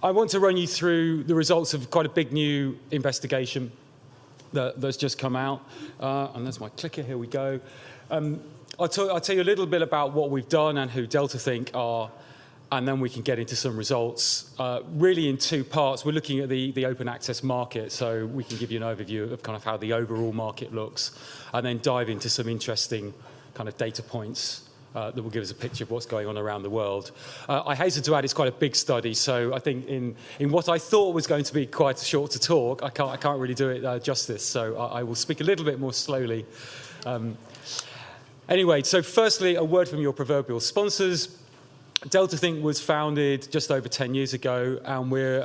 I want to run you through the results of quite a big new investigation that's just come out. And there's my clicker, here we go. I'll tell you a little bit about what we've done and who DeltaThink are, and then we can get into some results. Really in two parts. We're looking at the open access market, so we can give you an overview of kind of how the overall market looks, and then dive into some interesting kind of data points that will give us a picture of what's going on around the world. I hasten to add, it's quite a big study, so I think in what I thought was going to be quite short to talk, I can't really do it justice, so I will speak a little bit more slowly. Anyway, so firstly, a word from your proverbial sponsors. DeltaThink was founded just over 10 years ago, and we're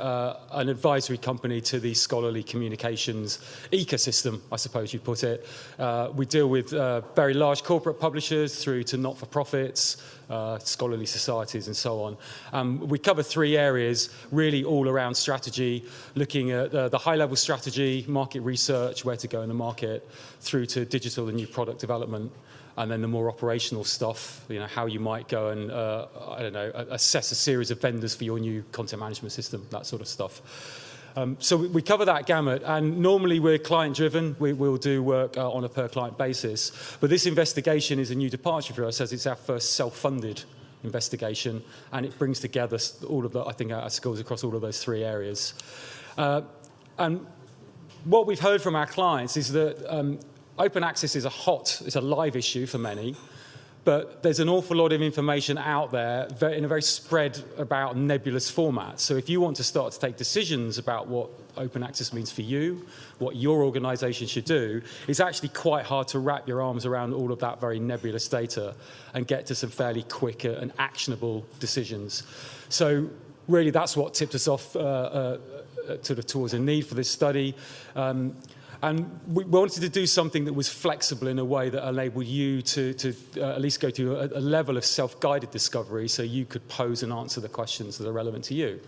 an advisory company to the scholarly communications ecosystem, I suppose you'd put it. We deal with very large corporate publishers through to not-for-profits, scholarly societies, and so on. We cover three areas, really all around strategy, looking at the high-level strategy, market research, where to go in the market, through to digital and new product development. And then the more operational stuff, how you might go and, assess a series of vendors for your new content management system, that sort of stuff. So we cover that gamut, and normally we're client-driven. We'll do work on a per-client basis. But this investigation is a new departure for us, as it's our first self-funded investigation, and it brings together all of our skills across all of those three areas. And what we've heard from our clients is that open access is it's a live issue for many, but there's an awful lot of information out there in a very spread about nebulous format. So if you want to start to take decisions about what open access means for you, what your organization should do, it's actually quite hard to wrap your arms around all of that very nebulous data and get to some fairly quick and actionable decisions. So really that's what tipped us off towards a need for this study. And we wanted to do something that was flexible in a way that enabled you to at least go to a level of self-guided discovery, so you could pose and answer the questions that are relevant to you.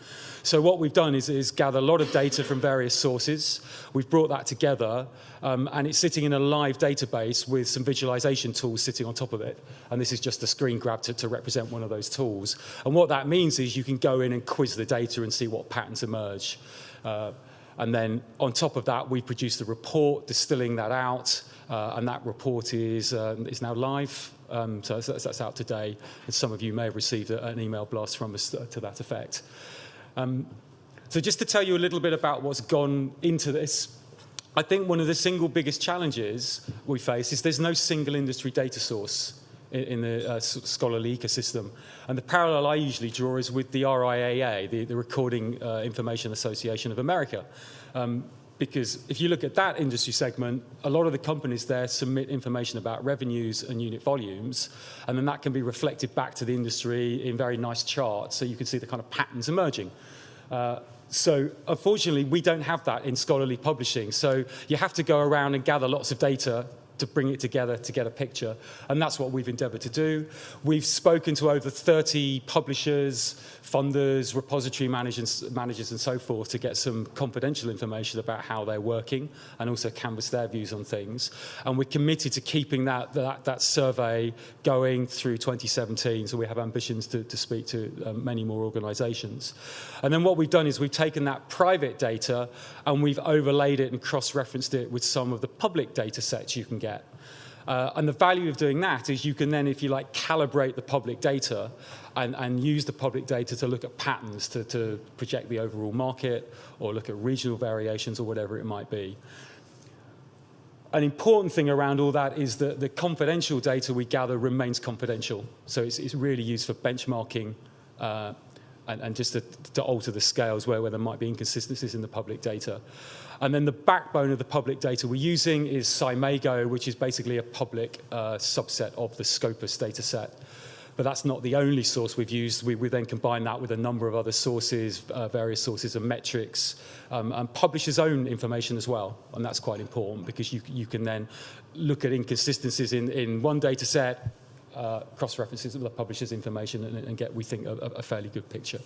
So what we've done is gather a lot of data from various sources. We've brought that together, and it's sitting in a live database with some visualization tools sitting on top of it. And this is just a screen grab to represent one of those tools. And what that means is you can go in and quiz the data and see what patterns emerge. And then on top of that, we produced a report distilling that out, and that report is now live. So that's out today. And some of you may have received an email blast from us to that effect. So just to tell you a little bit about what's gone into this, I think one of the single biggest challenges we face is there's no single industry data source in the scholarly ecosystem. And the parallel I usually draw is with the RIAA, the Recording Information Association of America. Because if you look at that industry segment, a lot of the companies there submit information about revenues and unit volumes, and then that can be reflected back to the industry in very nice charts, so you can see the kind of patterns emerging. So unfortunately, we don't have that in scholarly publishing. So you have to go around and gather lots of data to bring it together to get a picture. And that's what we've endeavored to do. We've spoken to over 30 publishers, funders, repository managers and so forth to get some confidential information about how they're working and also canvass their views on things. And we're committed to keeping that survey going through 2017. So we have ambitions to speak to many more organizations. And then what we've done is we've taken that private data and we've overlaid it and cross-referenced it with some of the public data sets you can get. And the value of doing that is you can then, if you like, calibrate the public data and use the public data to look at patterns to project the overall market or look at regional variations or whatever it might be. An important thing around all that is that the confidential data we gather remains confidential. So it's really used for benchmarking and just to alter the scales where there might be inconsistencies in the public data. And then the backbone of the public data we're using is Cymago, which is basically a public subset of the Scopus data set. But that's not the only source we've used. We then combine that with a number of other sources, various sources of metrics, and publishers' own information as well. And that's quite important because you can then look at inconsistencies in one data set, cross-references with the publisher's information and get, we think, a fairly good picture.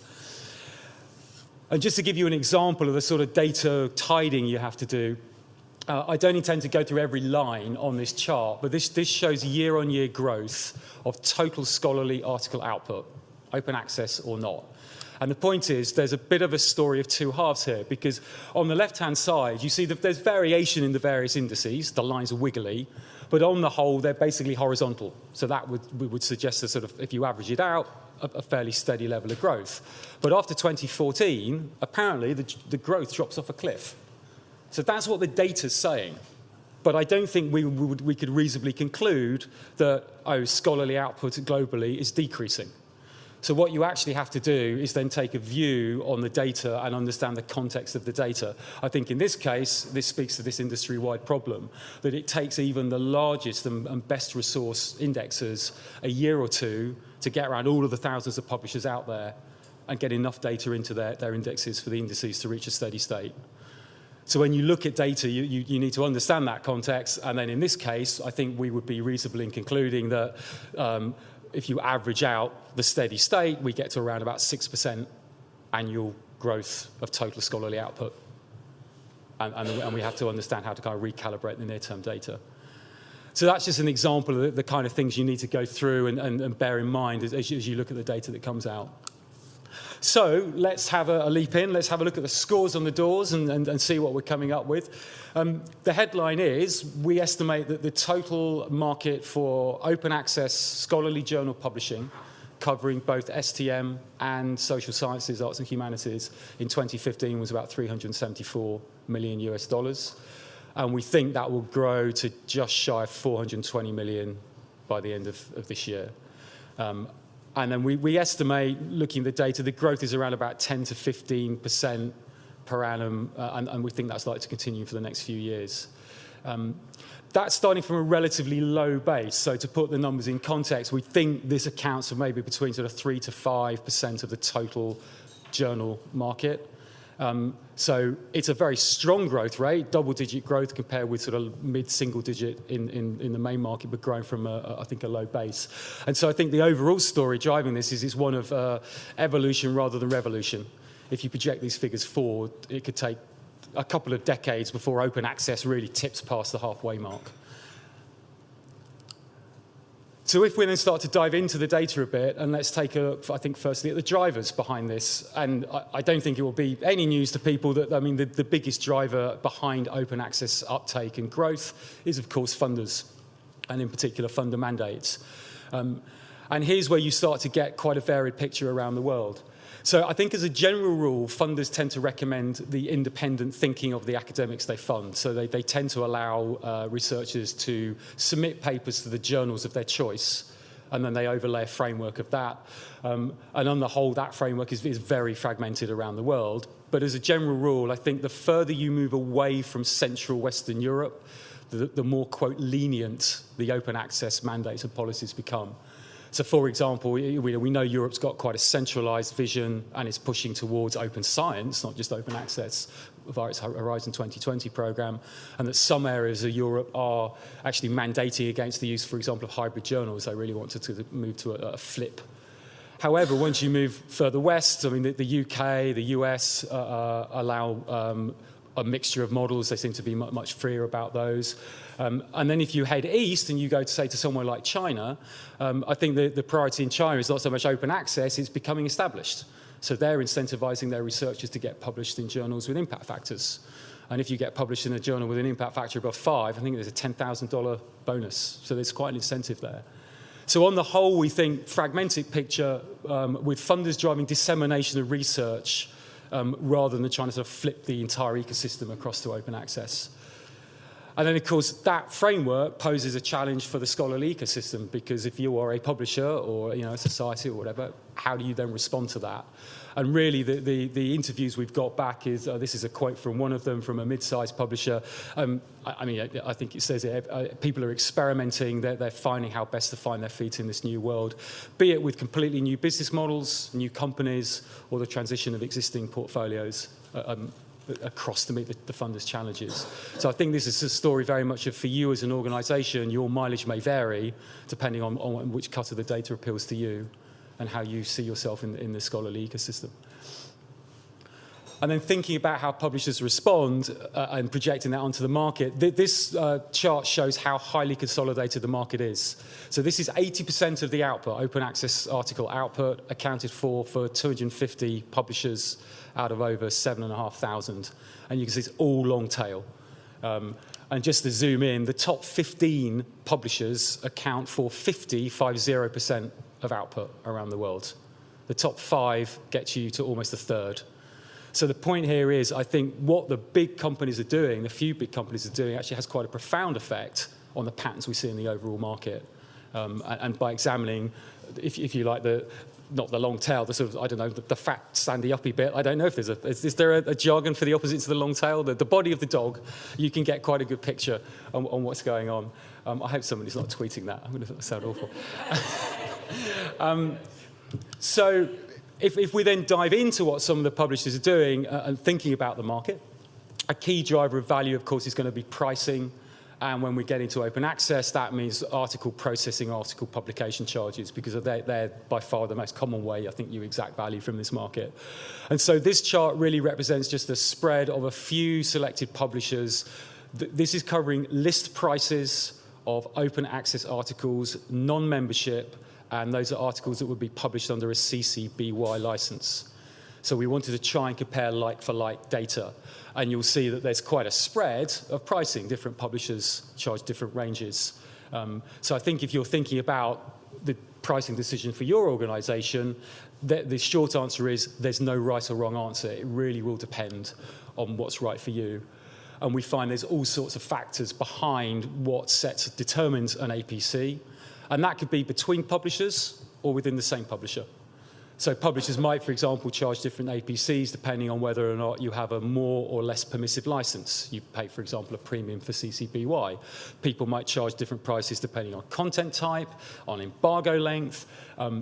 And just to give you an example of the sort of data tidying you have to do, I don't intend to go through every line on this chart, but this shows year-on-year growth of total scholarly article output, open access or not. And the point is, there's a bit of a story of two halves here, because on the left-hand side, you see that there's variation in the various indices. The lines are wiggly, but on the whole, they're basically horizontal. So that would suggest that sort of, if you average it out, a fairly steady level of growth. But after 2014, apparently the growth drops off a cliff. So that's what the data's saying. But I don't think we could reasonably conclude that, scholarly output globally is decreasing. So what you actually have to do is then take a view on the data and understand the context of the data. I think in this case, this speaks to this industry-wide problem, that it takes even the largest and best resource indexers a year or two to get around all of the thousands of publishers out there and get enough data into their indexes for the indices to reach a steady state. So when you look at data, you need to understand that context. And then in this case, I think we would be reasonable in concluding that if you average out the steady state, we get to around about 6% annual growth of total scholarly output. And we have to understand how to kind of recalibrate the near-term data. So that's just an example of the kind of things you need to go through and bear in mind as you look at the data that comes out. So let's have a leap in. Let's have a look at the scores on the doors and see what we're coming up with. The headline is, we estimate that the total market for open access scholarly journal publishing, covering both STM and social sciences, arts and humanities, in 2015 was about $374 million US. And we think that will grow to just shy of 420 million by the end of this year. And then we estimate, looking at the data, the growth is around about 10 to 15% per annum, and we think that's likely to continue for the next few years. That's starting from a relatively low base. So to put the numbers in context, we think this accounts for maybe between sort of 3 to 5% of the total journal market. So it's a very strong growth rate, double-digit growth compared with sort of mid-single-digit in the main market, but growing from, I think, a low base. And so I think the overall story driving this is one of evolution rather than revolution. If you project these figures forward, it could take a couple of decades before open access really tips past the halfway mark. So if we then start to dive into the data a bit, and let's take a look, I think, firstly at the drivers behind this. And I don't think it will be any news to people that, I mean, the biggest driver behind open access uptake and growth is, of course, funders, and in particular, funder mandates. And here's where you start to get quite a varied picture around the world. So I think as a general rule, funders tend to recommend the independent thinking of the academics they fund. So they tend to allow researchers to submit papers to the journals of their choice, and then they overlay a framework of that. And on the whole, that framework is very fragmented around the world. But as a general rule, I think the further you move away from Central Western Europe, the more, quote, lenient the open access mandates and policies become. So, for example, we know Europe's got quite a centralized vision and is pushing towards open science, not just open access, via its Horizon 2020 program, and that some areas of Europe are actually mandating against the use, for example, of hybrid journals. They really want to move to a flip. However, once you move further west, I mean, the UK, the US allow a mixture of models. They seem to be much freer about those. And then if you head east and you go to, say, to somewhere like China, I think the priority in China is not so much open access, it's becoming established. So they're incentivizing their researchers to get published in journals with impact factors. And if you get published in a journal with an impact factor above 5, I think there's a $10,000 bonus. So there's quite an incentive there. So on the whole, we think fragmented picture with funders driving dissemination of research rather than trying to sort of flip the entire ecosystem across to open access. And then, of course, that framework poses a challenge for the scholarly ecosystem, because if you are a publisher or a society or whatever, how do you then respond to that? And really, the interviews we've got back is, this is a quote from one of them, from a mid-sized publisher. I think it says it, people are experimenting, they're finding how best to find their feet in this new world, be it with completely new business models, new companies, or the transition of existing portfolios across to meet the funders' challenges. So I think this is a story very much of, for you as an organisation, your mileage may vary depending on which cut of the data appeals to you and how you see yourself in the scholarly ecosystem. And then thinking about how publishers respond and projecting that onto the market, this chart shows how highly consolidated the market is. So this is 80% of the output, open access article output, accounted for 250 publishers out of over 7,500. And you can see it's all long tail. And just to zoom in, the top 15 publishers account for 50% of output around the world. The top 5 gets you to almost a third. So the point here is, I think what the big companies are doing, the few big companies are doing, actually has quite a profound effect on the patterns we see in the overall market. And by examining, if you like, not the long tail, the sort of, I don't know, the fat, sandy uppy bit. I don't know if is there a jargon for the opposite to the long tail? The body of the dog, you can get quite a good picture on what's going on. I hope somebody's not tweeting that. I'm going to sound awful. So if we then dive into what some of the publishers are doing and thinking about the market, a key driver of value, of course, is going to be pricing. And when we get into open access, that means article processing, article publication charges, because they're by far the most common way, I think, you extract value from this market. And so this chart really represents just a spread of a few selected publishers. This is covering list prices of open access articles, non-membership, and those are articles that would be published under a CC BY license. So we wanted to try and compare like-for-like data. And you'll see that there's quite a spread of pricing. Different publishers charge different ranges. So I think if you're thinking about the pricing decision for your organization, the short answer is there's no right or wrong answer. It really will depend on what's right for you. And we find there's all sorts of factors behind what determines an APC. And that could be between publishers or within the same publisher. So publishers might, for example, charge different APCs depending on whether or not you have a more or less permissive license. You pay, for example, a premium for CC BY. People might charge different prices depending on content type, on embargo length.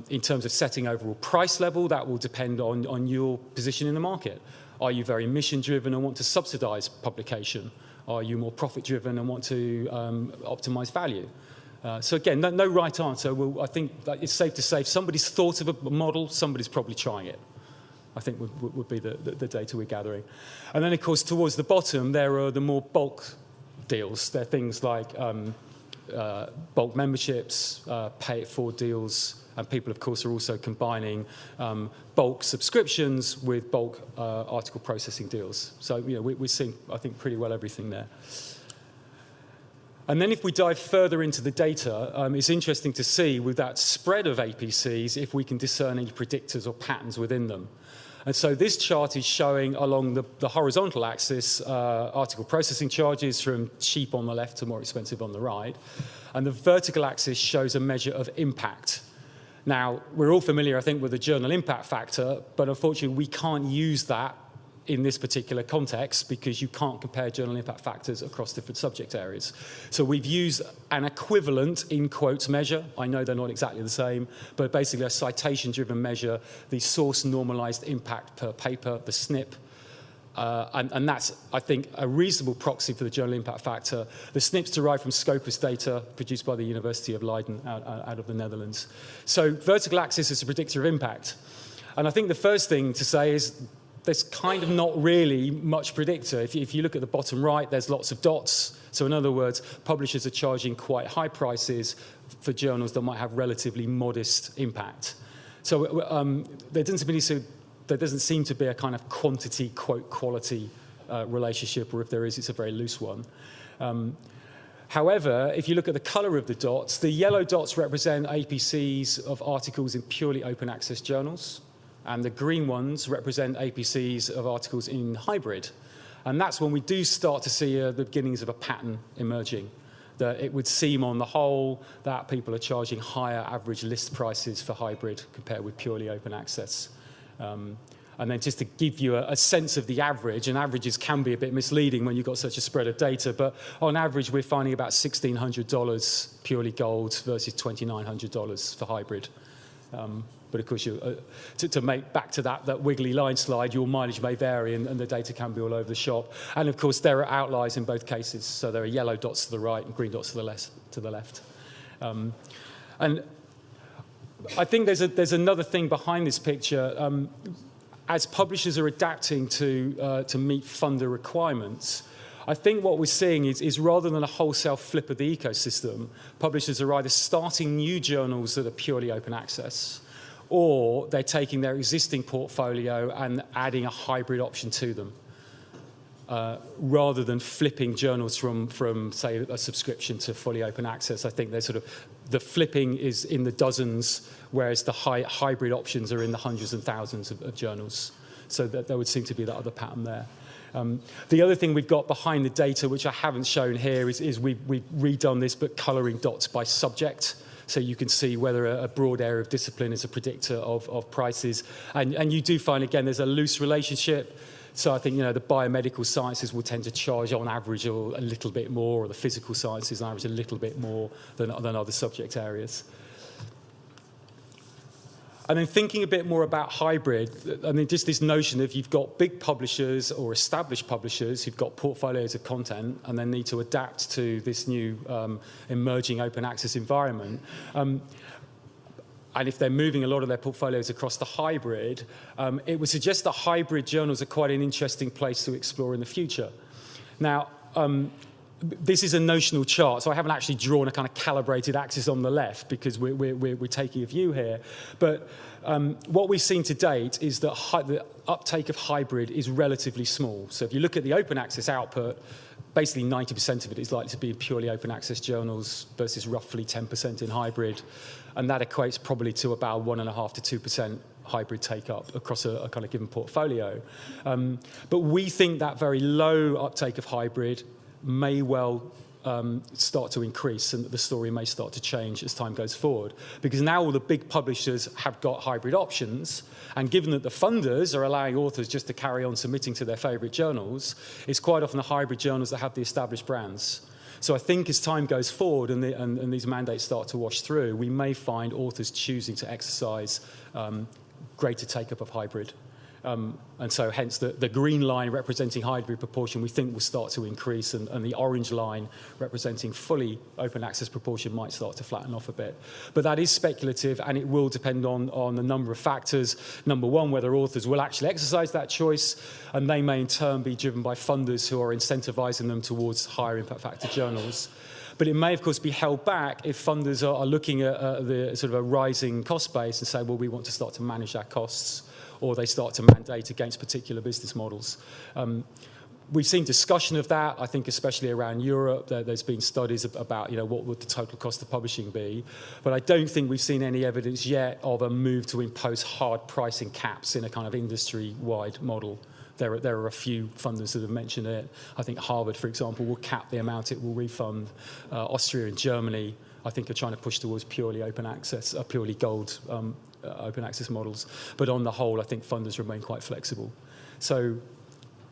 In terms of setting overall price level, that will depend on your position in the market. Are you very mission-driven and want to subsidize publication? Are you more profit-driven and want to optimize value? So again, no right answer. I think that it's safe to say if somebody's thought of a model, somebody's probably trying it. I think would be the data we're gathering. And then, of course, towards the bottom, there are the more bulk deals. There are things like bulk memberships, pay-it-forward deals, and people, of course, are also combining bulk subscriptions with bulk article processing deals. So, we're seeing, I think, pretty well everything there. And then if we dive further into the data, it's interesting to see with that spread of APCs if we can discern any predictors or patterns within them. And so this chart is showing along the horizontal axis article processing charges from cheap on the left to more expensive on the right. And the vertical axis shows a measure of impact. Now, we're all familiar, I think, with the journal impact factor, but unfortunately we can't use that in this particular context because you can't compare journal impact factors across different subject areas. So we've used an equivalent in quotes measure. I know they're not exactly the same, but basically a citation-driven measure, the source normalized impact per paper, the SNP. And that's, I think, a reasonable proxy for the journal impact factor. The SNP's derived from Scopus data produced by the University of Leiden out of the Netherlands. So vertical axis is a predictor of impact. And I think the first thing to say is there's kind of not really much predictor. If you look at the bottom right, there's lots of dots. So in other words, publishers are charging quite high prices for journals that might have relatively modest impact. So there doesn't seem to be a kind of quantity, quote, quality relationship, or if there is, it's a very loose one. However, if you look at the color of the dots, the yellow dots represent APCs of articles in purely open access journals. And the green ones represent APCs of articles in hybrid. And that's when we do start to see the beginnings of a pattern emerging. That it would seem on the whole that people are charging higher average list prices for hybrid compared with purely open access. And then just to give you a sense of the average, and averages can be a bit misleading when you've got such a spread of data, but on average we're finding about $1,600 purely gold versus $2,900 for hybrid. But of course, to make back to that wiggly line slide, your mileage may vary and the data can be all over the shop. And of course, there are outliers in both cases. So there are yellow dots to the right and green dots to the left. And I think there's another thing behind this picture. as publishers are adapting to meet funder requirements, I think what we're seeing is rather than a wholesale flip of the ecosystem, publishers are either starting new journals that are purely open access, or they're taking their existing portfolio and adding a hybrid option to them, rather than flipping journals from say, a subscription to fully open access. I think they're the flipping is in the dozens, whereas the hybrid options are in the hundreds and thousands of journals. So there would seem to be that other pattern there. The other thing we've got behind the data, which I haven't shown here, is we've redone this, but colouring dots by subject. So you can see whether a broad area of discipline is a predictor of prices. And you do find, again, there's a loose relationship. So I think, the biomedical sciences will tend to charge on average a little bit more, or the physical sciences on average a little bit more than other subject areas. And then thinking a bit more about hybrid, just this notion of you've got big publishers or established publishers who've got portfolios of content and then need to adapt to this new emerging open access environment. And if they're moving a lot of their portfolios across the hybrid, it would suggest that hybrid journals are quite an interesting place to explore in the future. Now, this is a notional chart, so I haven't actually drawn a kind of calibrated axis on the left because we're taking a view here. But what we've seen to date is that the uptake of hybrid is relatively small. So if you look at the open access output, basically 90% of it is likely to be in purely open access journals versus roughly 10% in hybrid. And that equates probably to about 1.5% to 2% hybrid take-up across a kind of given portfolio. But we think that very low uptake of hybrid may well start to increase, and the story may start to change as time goes forward. Because now all the big publishers have got hybrid options, and given that the funders are allowing authors just to carry on submitting to their favourite journals, it's quite often the hybrid journals that have the established brands. So I think as time goes forward and these mandates start to wash through, we may find authors choosing to exercise greater take-up of hybrid. And so hence the green line representing hybrid proportion we think will start to increase, and the orange line representing fully open access proportion might start to flatten off a bit. But that is speculative, and it will depend on a number of factors. Number one, whether authors will actually exercise that choice, and they may in turn be driven by funders who are incentivizing them towards higher impact factor journals. But it may, of course, be held back if funders are looking at the sort of a rising cost base and say, well, we want to start to manage our costs, or they start to mandate against particular business models. We've seen discussion of that, I think, especially around Europe. There's been studies about, what would the total cost of publishing be. But I don't think we've seen any evidence yet of a move to impose hard pricing caps in a kind of industry-wide model. There are a few funders that have mentioned it. I think Harvard, for example, will cap the amount it will refund. Austria and Germany, I think, are trying to push towards purely open access, purely gold open access models. But on the whole, I think funders remain quite flexible. So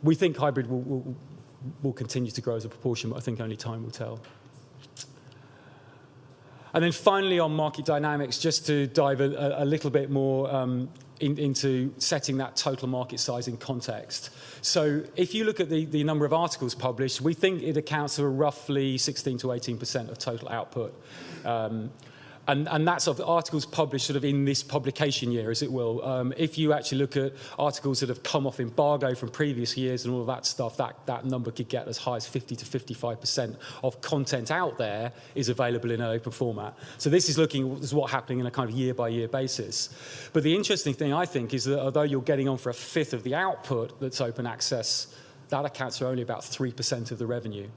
we think hybrid will continue to grow as a proportion, but I think only time will tell. And then finally on market dynamics, just to dive a little bit more into setting that total market size in context. So if you look at the number of articles published, we think it accounts for roughly 16 to 18% of total output. And that's of the articles published sort of in this publication year, as it will. If you actually look at articles that have come off embargo from previous years and all of that stuff, that number could get as high as 50 to 55% of content out there is available in an open format. So this is looking at what's happening on a kind of year-by-year basis. But the interesting thing, I think, is that although you're getting on for a fifth of the output that's open access, that accounts for only about 3% of the revenue.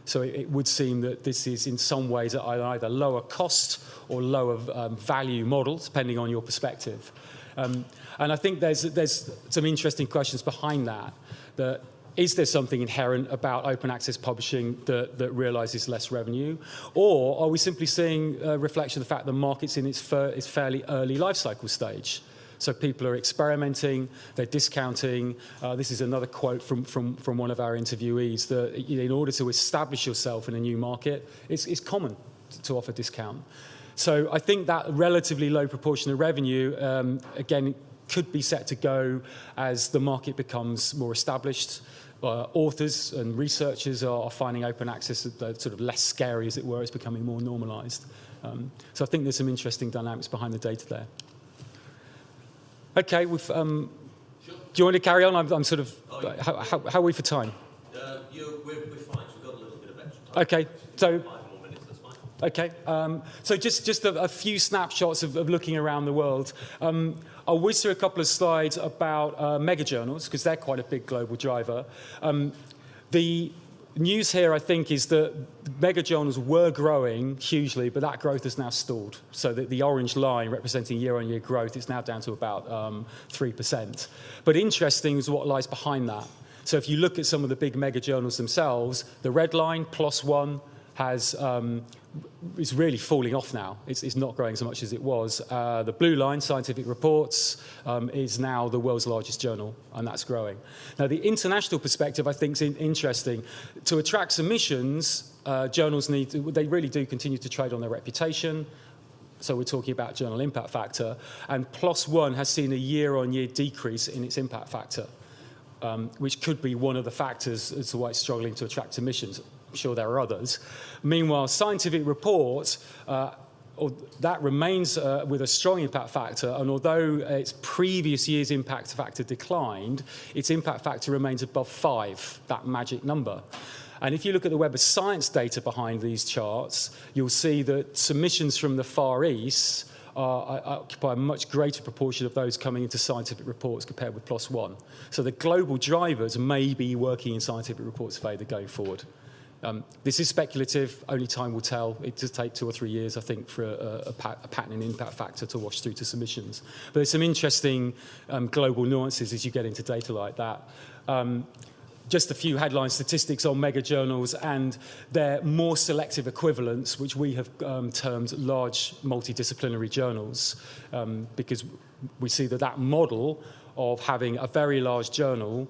So it would seem that this is in some ways either lower cost or lower value model, depending on your perspective. And I think there's some interesting questions behind that. Is there something inherent about open access publishing that realizes less revenue? Or are we simply seeing a reflection of the fact the market's in its fairly early life cycle stage? So people are experimenting, they're discounting. This is another quote from one of our interviewees, that in order to establish yourself in a new market, it's common to offer discount. So I think that relatively low proportion of revenue, again, could be set to go as the market becomes more established. Authors and researchers are finding open access sort of less scary, as it were. It's becoming more normalized. So I think there's some interesting dynamics behind the data there. Okay, we've... Sure. Do you want to carry on? I'm sort of, how are we for time? We're fine. We've got a little bit of extra time. Okay, so 5 more minutes, that's fine. okay, so just a few snapshots of looking around the world. I'll whiz through a couple of slides about mega journals, because they're quite a big global driver. The news here, I think, is that mega journals were growing hugely, but that growth has now stalled. So the orange line representing year-on-year growth is now down to about 3%. But interesting is what lies behind that. So if you look at some of the big mega journals themselves, the red line, +1, is really falling off now. It's not growing as much as it was. The blue line, Scientific Reports, is now the world's largest journal, and that's growing. Now, the international perspective, I think, is interesting. To attract submissions, journals they really do continue to trade on their reputation. So we're talking about journal impact factor. And +1 has seen a year-on-year decrease in its impact factor, which could be one of the factors as to why it's struggling to attract submissions. I'm sure there are others. Meanwhile, Scientific Reports, that remains with a strong impact factor, and although its previous year's impact factor declined, its impact factor remains above 5, that magic number. And if you look at the Web of Science data behind these charts, you'll see that submissions from the Far East occupy a much greater proportion of those coming into Scientific Reports compared with +1. So the global drivers may be working in Scientific Reports' favour going forward. This is speculative, only time will tell. It does take 2 or 3 years, I think, for a pattern in impact factor to wash through to submissions. But there's some interesting global nuances as you get into data like that. Just a few headline statistics on mega journals and their more selective equivalents, which we have termed large multidisciplinary journals, because we see that model of having a very large journal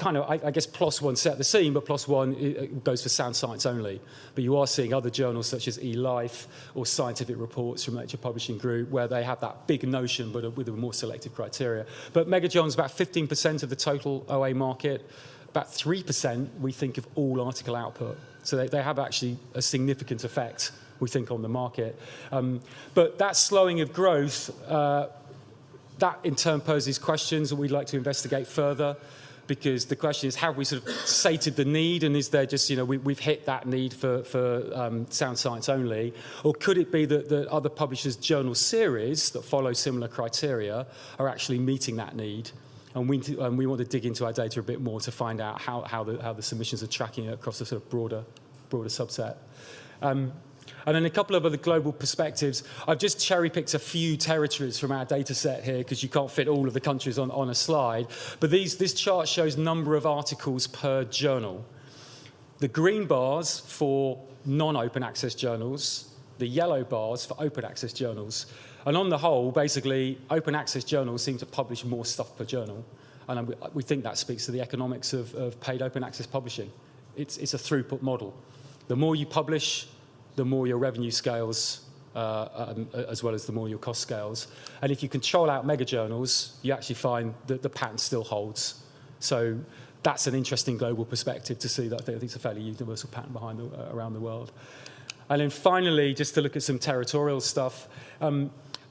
I guess +1 set the scene, but +1 it goes for sound science only. But you are seeing other journals such as eLife or Scientific Reports from Nature Publishing Group where they have that big notion but with a more selective criteria. But mega journals about 15% of the total OA market, about 3% we think of all article output. So they have actually a significant effect, we think, on the market. But that slowing of growth, that in turn poses questions that we'd like to investigate further. Because the question is, have we sort of sated the need, and is there just, we've hit that need for sound science only? Or could it be that other publishers' journal series that follow similar criteria are actually meeting that need? And we want to dig into our data a bit more to find out how the submissions are tracking across a sort of broader subset. And then a couple of other global perspectives. I've just cherry-picked a few territories from our data set here because you can't fit all of the countries on a slide. But this chart shows number of articles per journal. The green bars for non-open access journals, the yellow bars for open access journals. And on the whole, basically, open access journals seem to publish more stuff per journal. And we think that speaks to the economics of paid open access publishing. It's a throughput model. The more you publish, the more your revenue scales, as well as the more your cost scales. And if you control out mega journals, you actually find that the pattern still holds. So that's an interesting global perspective to see that I think it's a fairly universal pattern around the world. And then finally, just to look at some territorial stuff,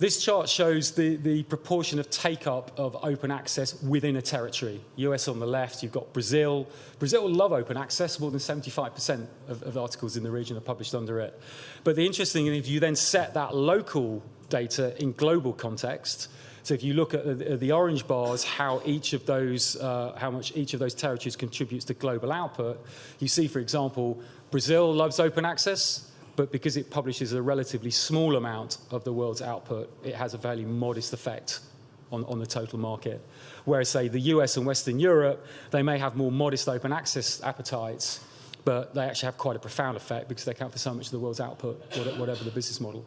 this chart shows the proportion of take-up of open access within a territory. US on the left, you've got Brazil. Brazil love open access. More than 75% of articles in the region are published under it. But the interesting thing, if you then set that local data in global context, so if you look at the orange bars, how much each of those territories contributes to global output, you see, for example, Brazil loves open access, but because it publishes a relatively small amount of the world's output, it has a fairly modest effect on the total market. Whereas, say, the US and Western Europe, they may have more modest open access appetites, but they actually have quite a profound effect because they account for so much of the world's output, whatever the business model.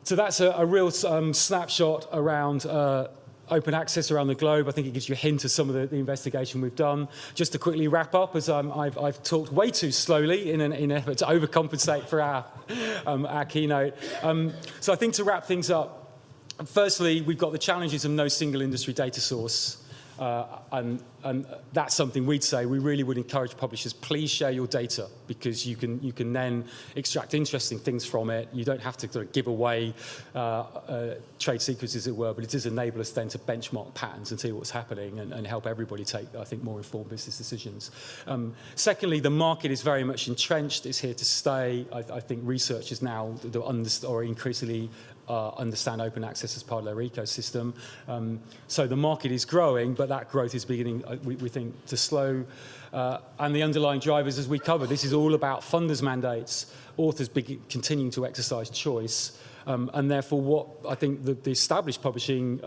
So that's a real snapshot around open access around the globe. I think it gives you a hint of some of the investigation we've done. Just to quickly wrap up, as I've talked way too slowly in an effort to overcompensate for our keynote. So I think to wrap things up, firstly, we've got the challenges of no single industry data source. And that's something we'd say. We really would encourage publishers, please share your data, because you can then extract interesting things from it. You don't have to sort of give away trade secrets, as it were, but it does enable us then to benchmark patterns and see what's happening and help everybody take, I think, more informed business decisions. Secondly, the market is very much entrenched. It's here to stay. I think researchers now are increasingly understand open access as part of their ecosystem. So the market is growing, but that growth is beginning, we think, to slow. And the underlying drivers, as we covered, this is all about funders' mandates, authors continuing to exercise choice. And therefore, what I think the established publishing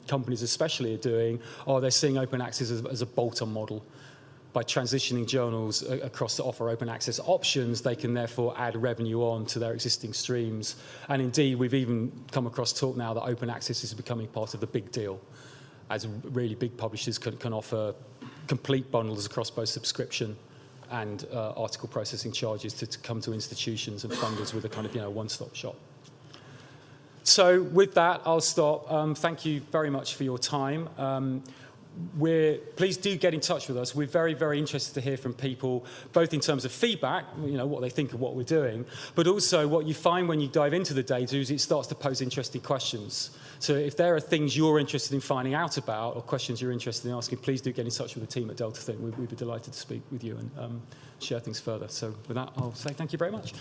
companies especially are doing, they're seeing open access as a bolt-on model. By transitioning journals across to offer open access options, they can therefore add revenue on to their existing streams. And indeed, we've even come across talk now that open access is becoming part of the big deal, as really big publishers can offer complete bundles across both subscription and article processing charges to come to institutions and funders with a kind of one-stop shop. So with that, I'll stop. Thank you very much for your time. Please do get in touch with us. We're very, very interested to hear from people, both in terms of feedback, what they think of what we're doing, but also what you find when you dive into the data is it starts to pose interesting questions. So if there are things you're interested in finding out about or questions you're interested in asking, please do get in touch with the team at Delta Think. We'd be delighted to speak with you and share things further. So with that, I'll say thank you very much.